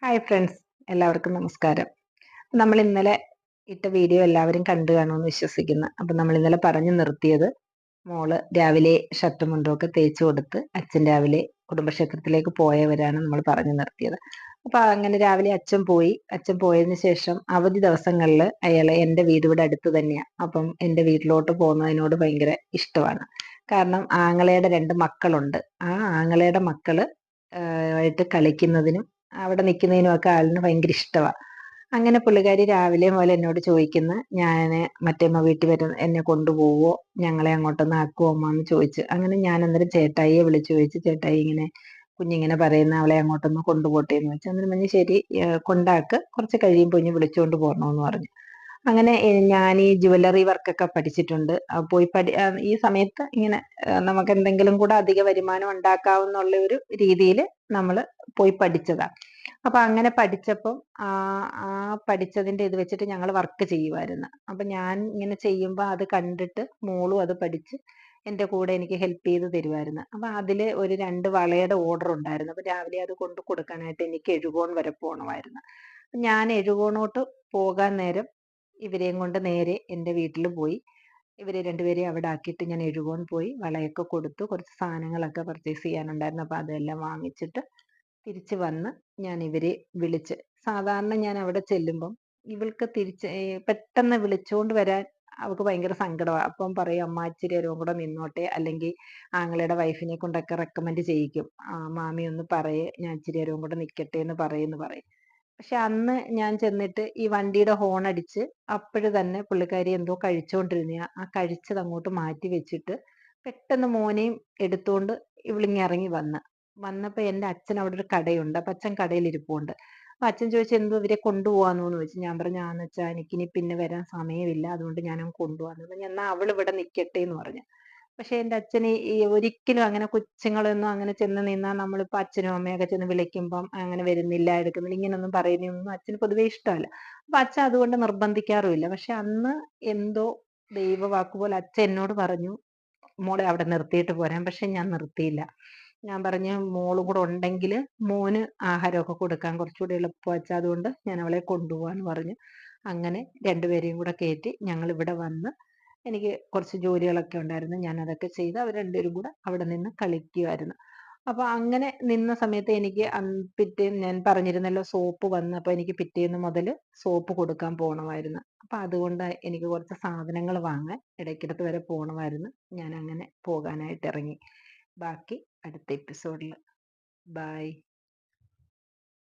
Hi friends, എല്ലാവർക്കും നമസ്കാരം. നമ്മൾ ഇന്നലെ ഇട്ട വീഡിയോ എല്ലാവരും കണ്ടു കാണുമെന്ന് വിശ്വസിക്കുന്നു. അപ്പം നമ്മൾ ഇന്നലെ പറഞ്ഞു നിർത്തിയത് മോള് രാവിലെ ഷർട്ടും മുണ്ടും ഒക്കെ തേച്ച് കൊടുത്ത് അച്ഛൻ രാവിലെ കുടുംബക്ഷേത്രത്തിലേക്ക് പോയവരാണ് നമ്മൾ പറഞ്ഞു നിർത്തിയത്. അപ്പൊ അങ്ങനെ രാവിലെ അച്ഛൻ പോയതിന് ശേഷം അവധി ദിവസങ്ങളിൽ അയാളെ എൻ്റെ വീട് ഇവിടെ അടുത്ത് തന്നെയാണ്. അപ്പം എൻ്റെ വീട്ടിലോട്ട് പോകുന്നതിനോട് ഭയങ്കര ഇഷ്ടമാണ്. കാരണം ആങ്ങളയുടെ 2 മക്കളുണ്ട്. ആ ആങ്ങളയുടെ മക്കള് ആയിട്ട് കളിക്കുന്നതിനും അവിടെ നിൽക്കുന്നതിനും ഒക്കെ ആളിന് ഭയങ്കര ഇഷ്ടമാണ്. അങ്ങനെ പുള്ളിക്കാരി രാവിലെ മുതൽ എന്നോട് ചോദിക്കുന്ന, ഞാൻ മറ്റേമ്മ വീട്ടിൽ വരും, എന്നെ കൊണ്ടുപോവോ, ഞങ്ങളെ അങ്ങോട്ടൊന്ന് ആക്കുവോ അമ്മ എന്ന് ചോദിച്ചു. അങ്ങനെ ഞാൻ അന്നേരം ചേട്ടായിയെ വിളിച്ചു ചോദിച്ചു, ചേട്ടായി ഇങ്ങനെ കുഞ്ഞിങ്ങനെ പറയുന്ന, അവളെ അങ്ങോട്ടൊന്ന് കൊണ്ടുപോട്ടെ എന്ന് വെച്ചു. അന്നേരം പറഞ്ഞു ശരി, കൊണ്ടാക്ക്, കുറച്ച് കഴിയുമ്പോൾ ഇനി വിളിച്ചുകൊണ്ട് പോരണമെന്ന് പറഞ്ഞു. അങ്ങനെ ഞാൻ ഈ ജുവല്ലറി വർക്കൊക്കെ പഠിച്ചിട്ടുണ്ട്. ഈ സമയത്ത് ഇങ്ങനെ നമുക്ക് എന്തെങ്കിലും കൂടെ അധിക വരുമാനം ഉണ്ടാക്കാവുന്നുള്ള ഒരു രീതിയിൽ നമ്മൾ പോയി പഠിച്ചതാ. അപ്പൊ അങ്ങനെ പഠിച്ചപ്പം ആ ആ പഠിച്ചതിന്റെ ഇത് വെച്ചിട്ട് ഞങ്ങൾ വർക്ക് ചെയ്യുമായിരുന്നു. അപ്പൊ ഞാൻ ഇങ്ങനെ ചെയ്യുമ്പോൾ അത് കണ്ടിട്ട് മോളും അത് പഠിച്ച് എൻ്റെ കൂടെ എനിക്ക് ഹെൽപ്പ് ചെയ്ത് തരുമായിരുന്നു. അപ്പൊ അതില് ഒരു 2 വളയുടെ ഓർഡർ ഉണ്ടായിരുന്നു. അപ്പൊ രാവിലെ അത് കൊണ്ട് കൊടുക്കാനായിട്ട് എനിക്ക് എഴുകോൺ വരെ പോകണമായിരുന്നു. ഞാൻ എഴുകോണോട്ട് പോകാൻ നേരം ഇവരെയും കൊണ്ട് നേരെ എൻ്റെ വീട്ടിൽ പോയി. ഇവരെ രണ്ടുപേരെയും അവിടെ ആക്കിയിട്ട് ഞാൻ എഴുകോൺ പോയി വളയൊക്കെ കൊടുത്തു. കുറച്ച് സാധനങ്ങളൊക്കെ പർച്ചേസ് ചെയ്യാനുണ്ടായിരുന്നു. അപ്പൊ അതെല്ലാം വാങ്ങിച്ചിട്ട് തിരിച്ച് വന്ന് ഞാൻ ഇവരെ വിളിച്ച്, സാധാരണ ഞാൻ അവിടെ ചെല്ലുമ്പം ഇവൾക്ക് പെട്ടെന്ന് വിളിച്ചുകൊണ്ട് വരാൻ അവൾക്ക് ഭയങ്കര സങ്കടമാണ്. അപ്പം പറയും അമ്മ ഇച്ചിരി നേരവും കൂടെ നിന്നോട്ടെ, അല്ലെങ്കിൽ ആങ്ങളയുടെ വൈഫിനെ കൊണ്ടൊക്കെ റെക്കമെൻഡ് ചെയ്യിക്കും, മാമി ഒന്ന് പറയേ, ഞാൻ ഇച്ചിരി നേരവും കൂടെ നിൽക്കട്ടെ എന്ന് പറയും. പക്ഷെ അന്ന് ഞാൻ ചെന്നിട്ട് ഈ വണ്ടിയുടെ ഹോൺ അടിച്ച് അപ്പോഴ് തന്നെ പുള്ളിക്കാരി എന്തോ കഴിച്ചോണ്ടിരുന്ന, ആ കഴിച്ചത് അങ്ങോട്ട് മാറ്റി വെച്ചിട്ട് പെട്ടെന്ന് മോനെയും എടുത്തുകൊണ്ട് ഇവളിങ്ങ് ഇറങ്ങി വന്നപ്പോ എൻ്റെ അച്ഛൻ അവിടെ ഒരു കടയുണ്ട്. അപ്പൊ അച്ഛൻ കടയിൽ ഇരിപ്പുണ്ട്. അപ്പൊ അച്ഛൻ ചോദിച്ചു എന്തോ ഇവരെ കൊണ്ടുപോവാന്നോന്ന് ചോദിച്ചു. ഞാൻ പറഞ്ഞു ആന്ന് വെച്ചാ എനിക്കിനി പിന്നെ വരാൻ സമയമില്ല, അതുകൊണ്ട് ഞാനങ്ങ് കൊണ്ടുപോവാന്ന് പറഞ്ഞു. എന്നാ അവൾ ഇവിടെ നിക്കട്ടെ എന്ന് പറഞ്ഞു. പക്ഷെ എൻ്റെ അച്ഛന് ഈ ഒരിക്കലും അങ്ങനെ കൊച്ചുങ്ങളൊന്നും അങ്ങനെ ചെന്ന് നിന്നാ, നമ്മളിപ്പോ അച്ഛനും അമ്മയൊക്കെ ചെന്ന് വിളിക്കുമ്പം അങ്ങനെ വരുന്നില്ല, എടുക്കുന്നില്ല, ഇങ്ങനൊന്നും പറയുന്നതൊന്നും അച്ഛന് പൊതുവെ ഇഷ്ടമല്ല. അപ്പൊ അച്ഛൻ അതുകൊണ്ട് നിർബന്ധിക്കാറുമില്ല. പക്ഷെ അന്ന് എന്തോ ദൈവവാക്ക് പോലെ അച്ഛൻ എന്നോട് പറഞ്ഞു മോളെ അവിടെ നിർത്തിയിട്ട് പോരാൻ. പക്ഷെ ഞാൻ നിർത്തിയില്ല. ഞാൻ പറഞ്ഞു മോളും കൂടെ ഉണ്ടെങ്കിൽ മോന് ആഹാരമൊക്കെ കൊടുക്കാൻ കുറച്ചുകൂടി എളുപ്പം അച്ഛാ, അതുകൊണ്ട് ഞാൻ അവളെ കൊണ്ടുപോവാന്ന് പറഞ്ഞു. അങ്ങനെ രണ്ടുപേരെയും കൂടെ കയറ്റി ഞങ്ങൾ ഇവിടെ വന്ന്, എനിക്ക് കുറച്ച് ജോലികളൊക്കെ ഉണ്ടായിരുന്നു, ഞാൻ അതൊക്കെ ചെയ്ത് അവർ രണ്ടുപേരും കൂടെ അവിടെ നിന്ന് കളിക്കുമായിരുന്നു. അപ്പൊ അങ്ങനെ നിന്ന സമയത്ത് എനിക്ക് പിറ്റേന്ന് ഞാൻ പറഞ്ഞിരുന്നല്ലോ സോപ്പ് വന്ന്, അപ്പൊ എനിക്ക് പിറ്റേന്ന് മുതൽ സോപ്പ് കൊടുക്കാൻ പോകണമായിരുന്നു. അപ്പൊ അതുകൊണ്ട് എനിക്ക് കുറച്ച് സാധനങ്ങൾ വാങ്ങാൻ ഇടയ്ക്കിടത്ത് വരെ പോകണമായിരുന്നു. ഞാൻ അങ്ങനെ പോകാനായിട്ട് ഇറങ്ങി. ബാക്കി അടുത്ത എപ്പിസോഡിൽ. ബൈ.